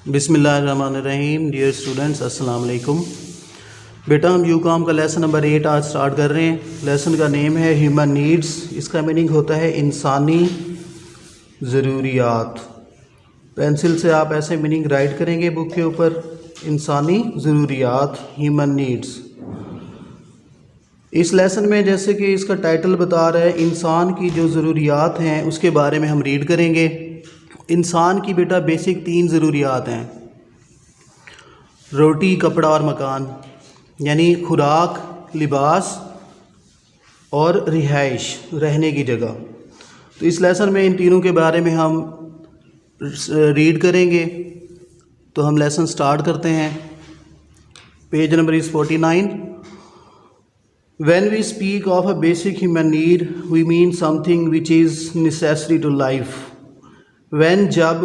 بسم اللہ الرحمن الرحیم. ڈیئر اسٹوڈنٹس السلام علیکم. بیٹا ہم یوکام کا لیسن نمبر 8 آج سٹارٹ کر رہے ہیں. لیسن کا نیم ہے ہیومن نیڈس. اس کا میننگ ہوتا ہے انسانی ضروریات. پینسل سے آپ ایسے میننگ رائٹ کریں گے بک کے اوپر. انسانی ضروریات، ہیومن نیڈس. اس لیسن میں جیسے کہ اس کا ٹائٹل بتا رہا ہے انسان کی جو ضروریات ہیں اس کے بارے میں ہم ریڈ کریں گے. انسان کی بیٹا بیسک 3 ضروریات ہیں: روٹی، کپڑا اور مکان، یعنی خوراک، لباس اور رہائش، رہنے کی جگہ. تو اس لیسن میں ان تینوں کے بارے میں ہم ریڈ کریں گے. تو ہم لیسن سٹارٹ کرتے ہیں. Page number is 49. When we speak of a basic human need, we mean something which is necessary to life. When جب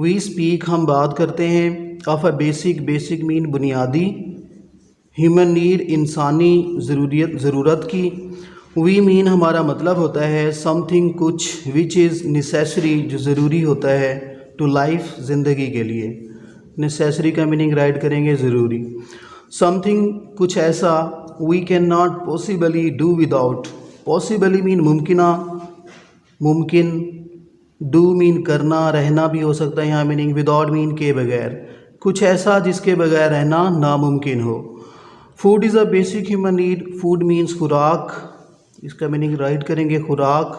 we speak ہم بات کرتے ہیں of a basic mean بنیادی، human need انسانی ضرورت کی. we mean ہمارا مطلب ہوتا ہے something کچھ which is necessary جو ضروری ہوتا ہے to life زندگی کے لیے. necessary کا میننگ رائٹ کریں گے ضروری. something کچھ ایسا we cannot possibly do without. possibly mean ممکنہ، ممکن. do mean کرنا، رہنا بھی ہو سکتا ہے یہاں میننگ. without mean کے بغیر، کچھ ایسا جس کے بغیر رہنا ناممکن ہو. food is a basic human need. food means خوراک. اس کا میننگ رائٹ کریں گے خوراک.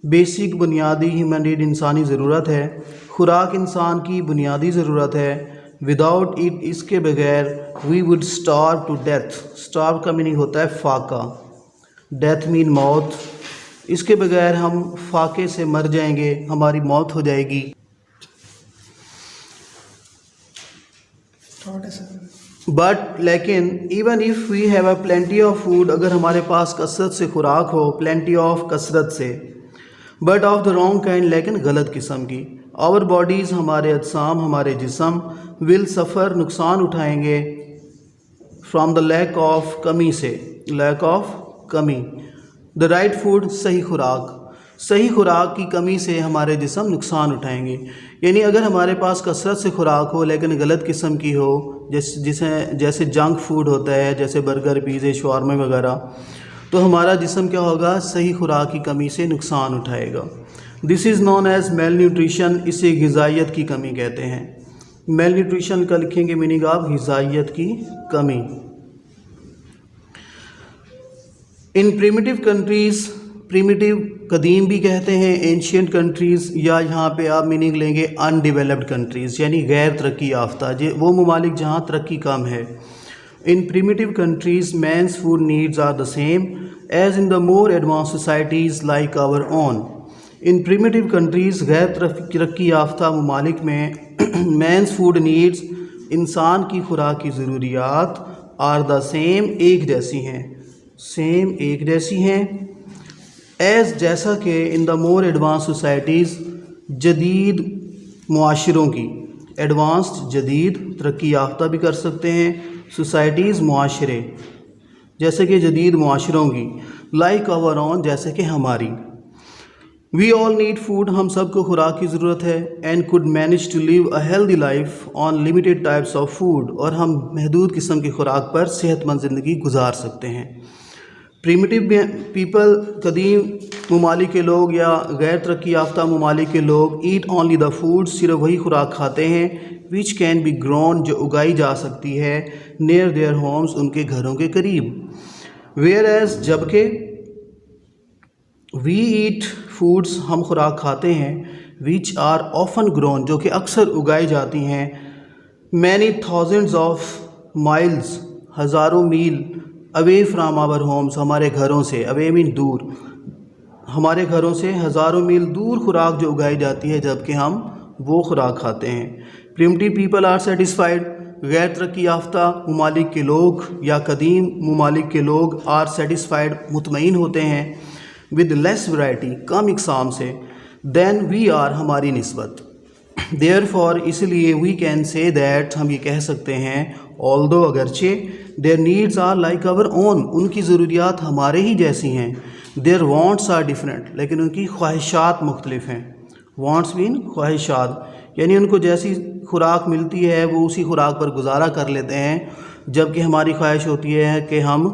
بیسک بنیادی، ہیومن نیڈ انسانی ضرورت ہے. خوراک انسان کی بنیادی ضرورت ہے. وداؤٹ اٹ اس کے بغیر we would starve to death. starve کا میننگ ہوتا ہے فاقہ. death mean موت. اس کے بغیر ہم فاقے سے مر جائیں گے، ہماری موت ہو جائے گی. بٹ لیکن even if we have a plenty of food, اگر ہمارے پاس کثرت سے خوراک ہو، پلینٹی آف کثرت سے، but of the wrong kind لیکن غلط قسم کی. آور باڈیز ہمارے اجسام، ہمارے جسم، ول سفر نقصان اٹھائیں گے، فرام دا لیک آف کمی سے، لیک آف کمی. دا رائٹ فوڈ صحیح خوراک، صحیح خوراک کی کمی سے ہمارے جسم نقصان اٹھائیں گے. یعنی اگر ہمارے پاس کثرت سے خوراک ہو لیکن غلط قسم کی ہو، جیسے جنک فوڈ ہوتا ہے، جیسے برگر، پیزے، شاورما وغیرہ، تو ہمارا جسم کیا ہوگا؟ صحیح خوراک کی کمی سے نقصان اٹھائے گا. دس از نون ایز میل نیوٹریشن. اسے غذائیت کی کمی کہتے ہیں. میل نیوٹریشن کا لکھیں گے میننگ آپ غذائیت کی کمی. ان پریمیٹیو کنٹریز، پریمیٹیو قدیم بھی کہتے ہیں، اینشینٹ کنٹریز، یا یہاں پہ آپ میننگ لیں گے ان ڈیولپڈ کنٹریز یعنی غیر ترقی یافتہ، وہ ممالک جہاں ترقی کم ہے. In primitive countries man's food needs are the same as in the more advanced societies like our own. In primitive countries غیر ترقی یافتہ ممالک میں مینس فوڈ نیڈز انسان کی خوراک کی ضروریات آر دا سیم ایک جیسی ہیں، سیم ایک جیسی ہیں. ایز جیسا کہ ان دا مور ایڈوانس سوسائٹیز جدید معاشروں کی، ایڈوانسڈ جدید، ترقی یافتہ بھی کر سکتے ہیں، سوسائٹیز معاشرے، جیسے کہ جدید معاشروں کی، لائک آور اون جیسے کہ ہماری. وی آل نیڈ فوڈ، ہم سب کو خوراک کی ضرورت ہے. And could manage to live a healthy life on limited types of food, اور ہم محدود قسم کی خوراک پر صحت مند زندگی گزار سکتے ہیں. پریمیٹیو پیپل، قدیم ممالک کے لوگ یا غیر ترقی یافتہ ممالک کے لوگ، ایٹ اونلی دا فوڈ، صرف وہی خوراک کھاتے ہیں، وچ کین بی گرون جو اگائی جا سکتی ہے، نیئر دیئر ہومز ان کے گھروں کے قریب. ویئر ایز جبکہ وی ایٹ فوڈس ہم خوراک کھاتے ہیں، وچ آر آفن گرون جو کہ اکثر اگائی جاتی ہیں، مینی تھاؤزنڈز آف مائلز ہزاروں میل، اوے فرام آور ہومز ہمارے گھروں سے، اوے مین دور، ہمارے گھروں سے ہزاروں میل دور خوراک جو اگائی جاتی ہے جبکہ ہم وہ خوراک کھاتے ہیں. پریمیٹیو پیپل آر سیٹسفائیڈ، غیر ترقی یافتہ ممالک کے لوگ یا قدیم ممالک کے لوگ آر سیٹسفائیڈ مطمئن ہوتے ہیں، ود لیس ورائٹی کم اقسام سے، دین وی آر ہماری نسبت. دیئر فار اس لیے وی کین سے دیٹ ہم یہ کہہ سکتے ہیں، آلدو اگرچہ، their needs are like our own ان کی ضروریات ہمارے ہی جیسی ہیں، دیئر وانٹس آر ڈفرینٹ لیکن ان کی خواہشات مختلف ہیں. وانٹس مین خواہشات. یعنی ان کو جیسی خوراک ملتی ہے وہ اسی خوراک پر گزارا کر لیتے ہیں، جبکہ ہماری خواہش ہوتی ہے کہ ہم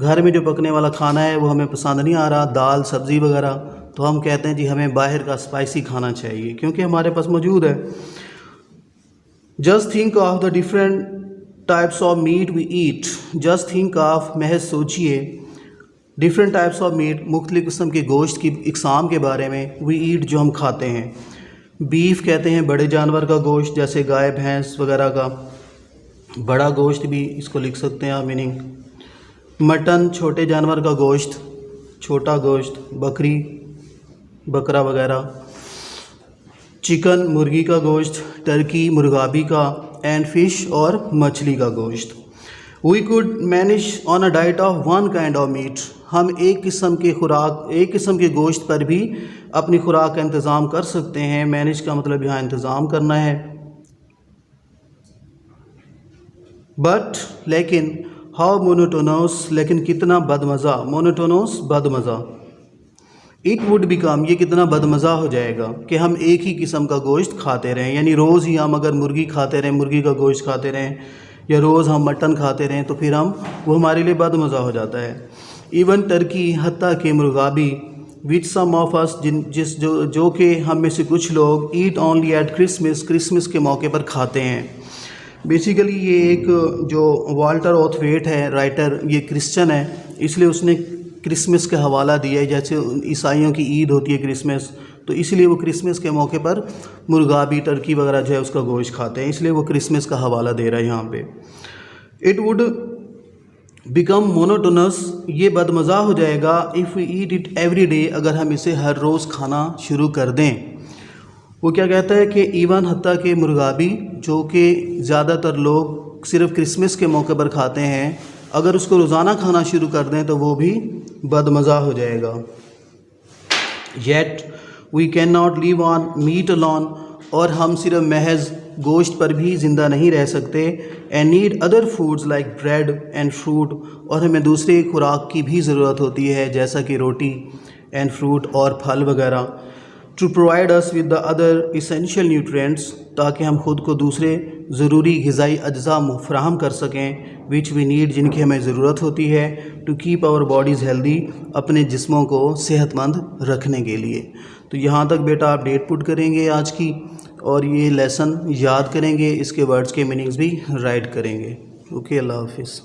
گھر میں جو پکنے والا کھانا ہے وہ ہمیں پسند نہیں آ رہا، دال سبزی وغیرہ، تو ہم کہتے ہیں جی ہمیں باہر کا اسپائسی کھانا چاہیے کیونکہ ہمارے پاس موجود ہے۔ Just think of the different types of meat we eat, just think of, محض سوچئے، ڈفرینٹ ٹائپس آف میٹ، مختلف قسم کے گوشت کی اقسام کے بارے میں، وی ایٹ جو ہم کھاتے ہیں۔ بیف کہتے ہیں بڑے جانور کا گوشت، جیسے گائے بھینس وغیرہ کا، بڑا گوشت بھی اس کو لکھ سکتے ہیں آپ میننگ۔ مٹن چھوٹے جانور کا گوشت، چھوٹا گوشت، بکری بکرا وغیرہ۔ چکن مرغی کا گوشت، ٹرکی مرغابی کا، اینڈ فش اور مچھلی کا گوشت۔ We could manage on a diet of one kind of meat, ہم ایک قسم کے گوشت پر بھی اپنی خوراک کا انتظام کر سکتے ہیں۔ مینیج کا مطلب یہاں انتظام کرنا ہے۔ بٹ لیکن، ہاؤ مونوٹونس، لیکن کتنا بدمزہ، مونوٹونس بدمزہ۔ اٹ وڈ بیکم، یہ کتنا بدمزہ ہو جائے گا کہ ہم ایک ہی قسم کا گوشت کھاتے رہیں، یعنی روز ہی ہم اگر مرغی کھاتے رہیں، مرغی کا گوشت کھاتے رہیں، یا روز ہم مٹن کھاتے رہیں، تو پھر وہ ہمارے لیے بدمزہ ہو جاتا ہے۔ ایون ٹرکی، حتیٰ کہ مرغابی، وچ سم آف اس، جو کہ ہم میں سے کچھ لوگ، ایٹ اونلی ایٹ کرسمس کے موقع پر کھاتے ہیں۔ بیسیکلی یہ ایک جو والٹر اوتھویٹ ہے رائٹر، یہ کرسچن ہے، اس لیے اس نے کرسمس کا حوالہ دیا ہے، جیسے عیسائیوں کی عید ہوتی ہے کرسمس، تو اس لیے وہ کرسمس کے موقع پر مرغابی ٹرکی وغیرہ جو ہے اس کا گوشت کھاتے ہیں، اس لیے وہ کرسمس کا حوالہ دے رہا ہے یہاں پہ۔ اٹ وڈ بیکم مونوٹونس، یہ بدمزہ ہو جائے گا، if we eat it every day, اگر ہم اسے ہر روز کھانا شروع کر دیں۔ وہ کیا کہتا ہے کہ ایون حتیٰ کہ مرغابی، جو کہ زیادہ تر لوگ صرف کرسمس کے موقع پر کھاتے ہیں، اگر اس کو روزانہ کھانا شروع کر دیں تو وہ بھی بدمزہ ہو جائے گا۔ Yet we can not live on meat alone، اور ہم صرف محض گوشت پر بھی زندہ نہیں رہ سکتے، and need other foods like bread and fruit, اور ہمیں دوسرے خوراک کی بھی ضرورت ہوتی ہے جیسا کہ روٹی اینڈ فروٹ اور پھل وغیرہ، to provide us with the other essential nutrients، تاکہ ہم خود کو دوسرے ضروری غذائی اجزاء فراہم کر سکیں، which we need، جن کی ہمیں ضرورت ہوتی ہے، to keep our bodies healthy، اپنے جسموں کو صحت مند رکھنے کے لیے۔ تو یہاں تک بیٹا آپ ڈیٹ پٹ کریں گے آج کی، اور یہ لیسن یاد کریں گے، اس کے ورڈز کے میننگز بھی رائٹ کریں گے۔ اوکے، اللہ حافظ۔